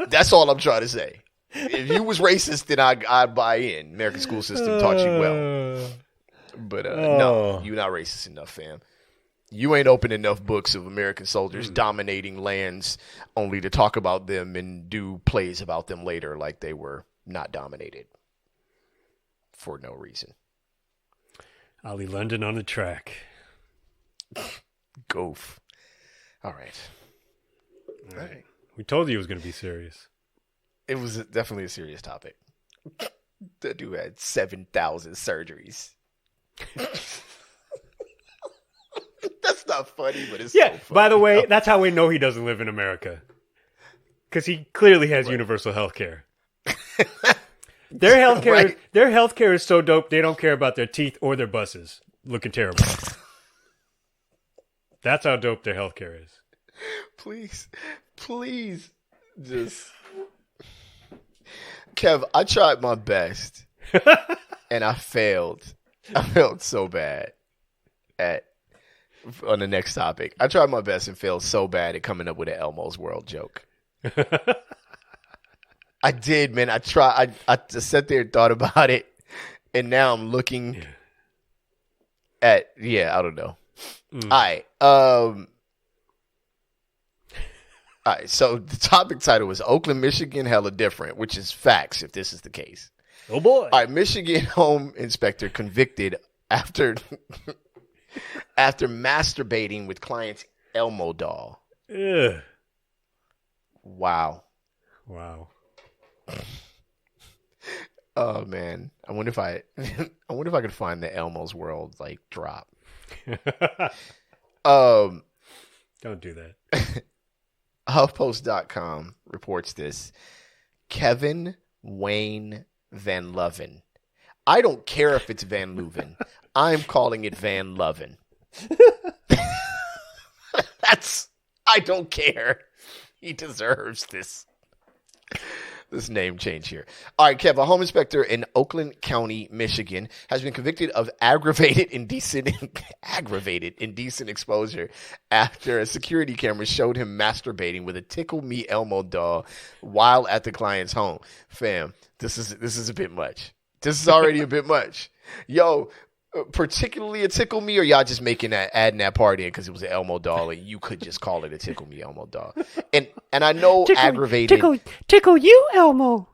A: That's all I'm trying to say. If you was racist, then I'd buy in. American school system taught you well. But no, you not racist enough, fam. You ain't opened enough books of American soldiers dominating lands only to talk about them and do plays about them later like they were not dominated for no reason.
B: Ollie London on the track.
A: Goof. All right.
B: All right. We told you it was going to be serious.
A: It was definitely a serious topic. That dude had 7,000 surgeries. That's not funny, but it's so funny.
B: By the way, that's how we know he doesn't live in America. Because he clearly has universal health care. Their healthcare is so dope, they don't care about their teeth or their buses looking terrible. That's how dope their healthcare is.
A: Please, just... Kev, I tried my best, and I failed. I felt so bad on the next topic. I tried my best and failed so bad at coming up with an Elmo's World joke. I did, man. I just sat there and thought about it, and now I'm looking at, I don't know. All right, so the topic title was Oakland, Michigan, hella different, which is facts if this is the case.
B: Oh, boy.
A: All right, Michigan home inspector convicted after masturbating with client's Elmo doll.
B: Ugh.
A: Wow. Oh man, I wonder if I could find the Elmo's World like drop.
B: Don't do that.
A: HuffPost.com reports this. Kevin Wayne Van Loven. I don't care if it's Van Leuven. I'm calling it Van Loven. I don't care. He deserves this name change here. All right, Kev, a home inspector in Oakland County, Michigan, has been convicted of aggravated indecent exposure after a security camera showed him masturbating with a Tickle Me Elmo doll while at the client's home. Fam, this is a bit much. This is already a bit much. Yo, particularly a Tickle Me, or y'all just adding that part in because it was an Elmo doll and you could just call it a Tickle Me Elmo doll. And I know aggravated.
B: Tickle you, Elmo.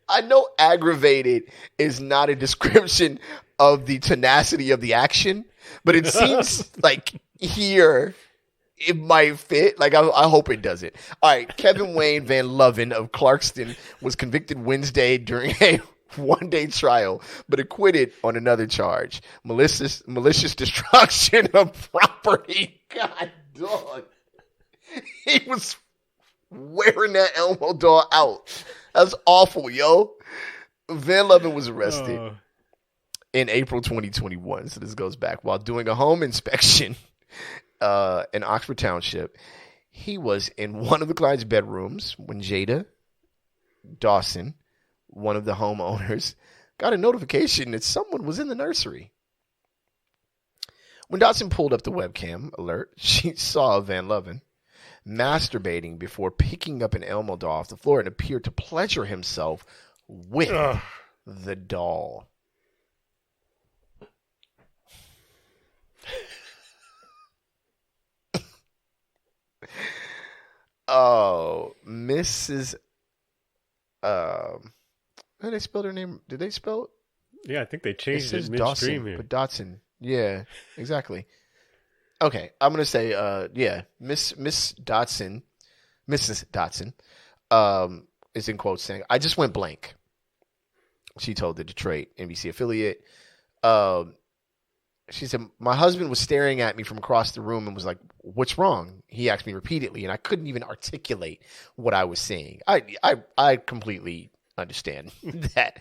A: I know aggravated is not a description of the tenacity of the action, but it seems like here it might fit. Like, I hope it doesn't. All right, Kevin Wayne Van Loven of Clarkston was convicted Wednesday during a one-day trial, but acquitted on another charge. Malicious destruction of property. God, dog. He was wearing that Elmo doll out. That's awful, yo. Van Loven was arrested in April 2021, so this goes back, while doing a home inspection in Oxford Township. He was in one of the client's bedrooms when Jada Dawson, one of the homeowners, got a notification that someone was in the nursery. When Dawson pulled up the webcam alert, she saw Van Loven masturbating before picking up an Elmo doll off the floor and appeared to pleasure himself with the doll. Oh, Mrs. How did they spell her name? Did they spell it?
B: Yeah, I think they changed it midstream
A: Dawson,
B: here.
A: but Dotson. Yeah, exactly. Okay, I'm gonna say Miss Dotson, Mrs. Dotson, is in quotes saying, "I just went blank." She told the Detroit NBC affiliate. She said, "My husband was staring at me from across the room and was like, 'What's wrong?' He asked me repeatedly, and I couldn't even articulate what I was saying." I completely understand that.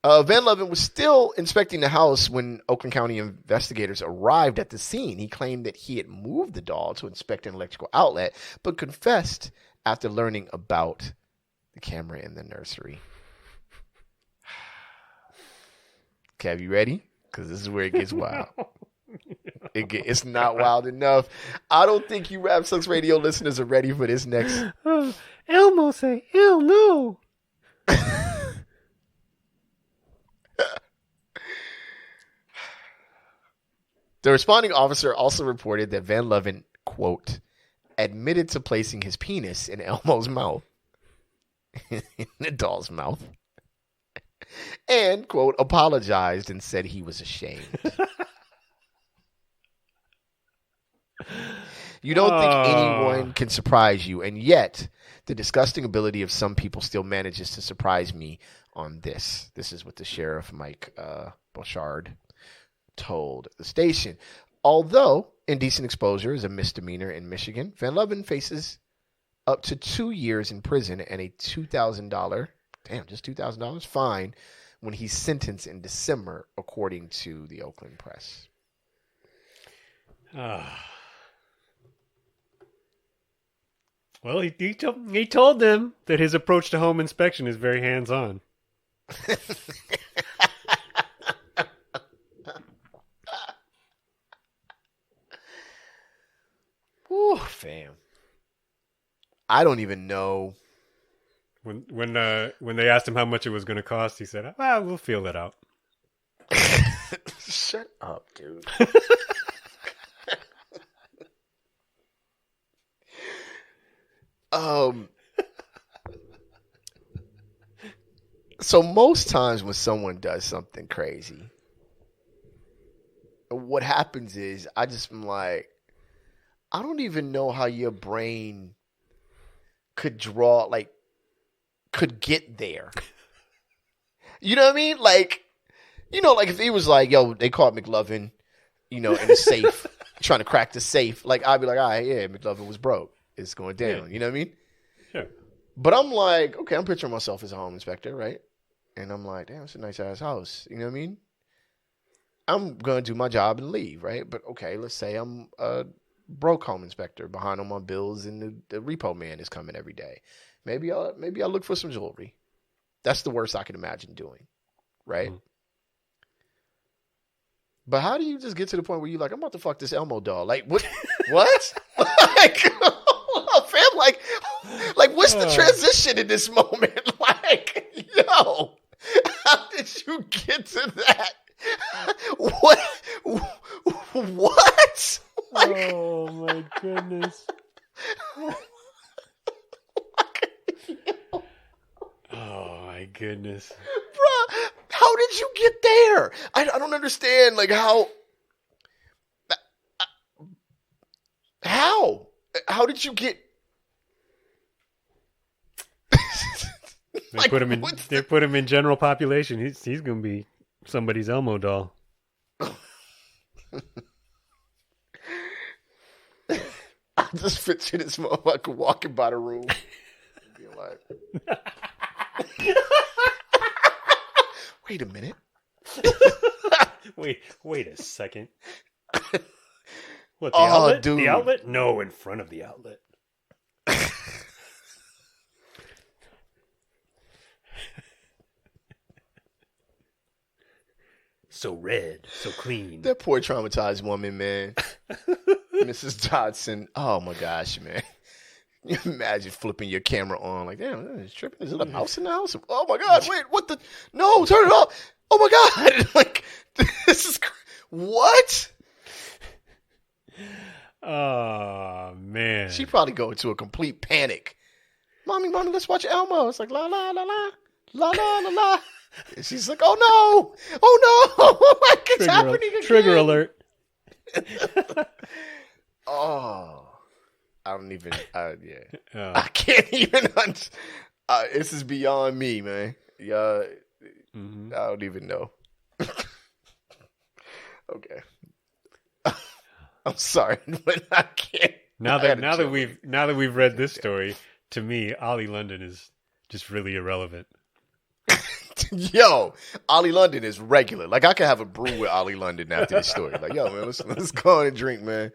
A: Van Loven was still inspecting the house when Oakland County investigators arrived at the scene. He claimed that he had moved the doll to inspect an electrical outlet, but confessed after learning about the camera in the nursery. Kev, you ready? Because this is where it gets wild. It's not wild enough. I don't think you Rap Sucks Radio listeners are ready for this next.
B: Elmo say, hell no.
A: The responding officer also reported that Van Loven, quote, admitted to placing his penis in Elmo's mouth, in the doll's mouth, and, quote, apologized and said he was ashamed. You don't think anyone can surprise you, and yet the disgusting ability of some people still manages to surprise me on this. This is what the sheriff, Mike Bouchard, told the station. Although indecent exposure is a misdemeanor in Michigan, Van Loven faces up to 2 years in prison and a $2,000 fine when he's sentenced in December, according to the Oakland Press.
B: Well, he told them that his approach to home inspection is very hands-on.
A: Whew, fam. I don't even know.
B: When they asked him how much it was going to cost, he said, "Well, we'll feel it out."
A: Shut up, dude. So most times when someone does something crazy, what happens is I just am like, I don't even know how your brain could get there. You know what I mean? Like, like if he was like, yo, they caught McLovin, in a safe, trying to crack the safe, like, I'd be like, all right, yeah, McLovin was broke. It's going down.
B: Yeah.
A: You know what I mean?
B: Sure.
A: But I'm like, okay, I'm picturing myself as a home inspector, right? And I'm like, damn, it's a nice ass house. You know what I mean? I'm going to do my job and leave, right? But okay, let's say I'm a broke home inspector behind on my bills and the repo man is coming every day. Maybe I'll look for some jewelry. That's the worst I can imagine doing, right? Mm-hmm. But how do you just get to the point where you're like, I'm about to fuck this Elmo doll? Like, what? What? Like, fam, like, what's the transition in this moment? Like, yo, how did you get to that? What? What? Like,
B: oh my goodness. Oh my goodness.
A: Bruh, how did you get there? I don't understand, like, how How? How did you get?
B: They put him in. They put him in general population. He's gonna be somebody's Elmo doll.
A: I just picture this motherfucker walking by the room and being like, "Wait a minute."
B: Wait a second. What, the
A: Oh,
B: outlet?
A: dude.
B: The outlet? No, in front of the outlet. So red, so clean.
A: That poor traumatized woman, man. Mrs. Dodson. Oh my gosh, man. You imagine flipping your camera on like, damn, it's tripping. Is it a mouse in the house? Oh my God, wait, what the? No, turn it off. Oh my God. Like, this is, what?
B: Oh, man.
A: She probably go into a complete panic. Mommy, let's watch Elmo. It's like, la, la, la, la, la, la, la, la. And she's like, oh no, like it's happening again.
B: Trigger alert.
A: Oh, I don't even, yeah.
B: Oh.
A: I can't even, this is beyond me, man. Yeah, I don't even know. Okay. I'm sorry, but I can't.
B: Now that we've read this story, to me, Ollie London is just really irrelevant.
A: Yo, Ollie London is regular. Like, I could have a brew with Ollie London after this story. Like, yo, man, let's go on and drink, man.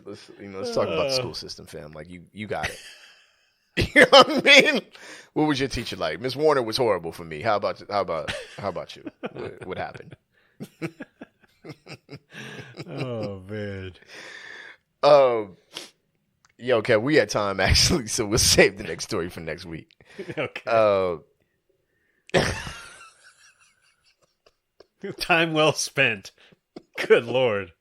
A: Let's talk about the school system, fam. Like, you got it. You know what I mean? What was your teacher like? Miss Warner was horrible for me. How about you? What happened?
B: Oh man.
A: Yo, okay, we had time actually, so we'll save the next story for next week.
B: Okay. Time well spent. Good Lord.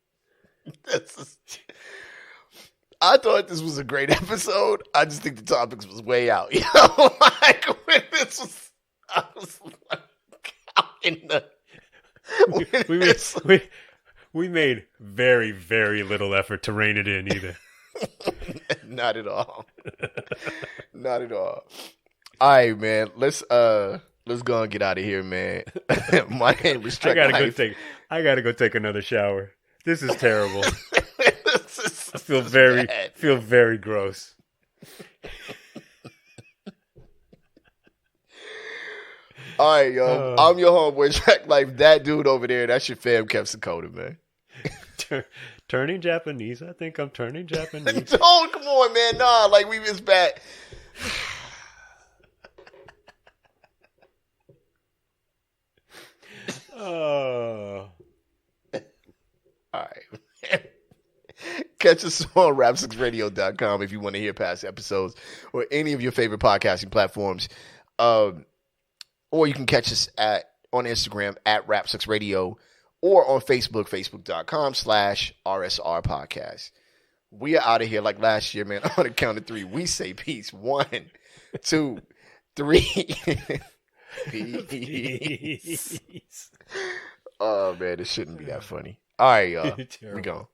A: I thought this was a great episode. I just think the topics was way out. You know, like when this was, I was like, how in the?
B: We made very, very little effort to rein it in either.
A: Not at all. Not at all. All right, man. Let's go and get out of here, man. My hand was struck.
B: I gotta go take another shower. This is terrible. I feel very gross.
A: All right, yo. I'm your homeboy, Track Life. That dude over there, that's your fam, Kev Sakota, man.
B: Turning Japanese. I think I'm turning Japanese.
A: Don't, come on, man. Nah, like, we was back.
B: Oh.
A: All right. Catch us on rap6radio.com if you want to hear past episodes or any of your favorite podcasting platforms. Or you can catch us on Instagram at Rap6Radio or on Facebook, facebook.com/RSR Podcast. We are out of here like last year, man. On the count of three, we say peace. 1, 2, 3. Peace. Oh, man, this shouldn't be that funny. All right, y'all. We gone.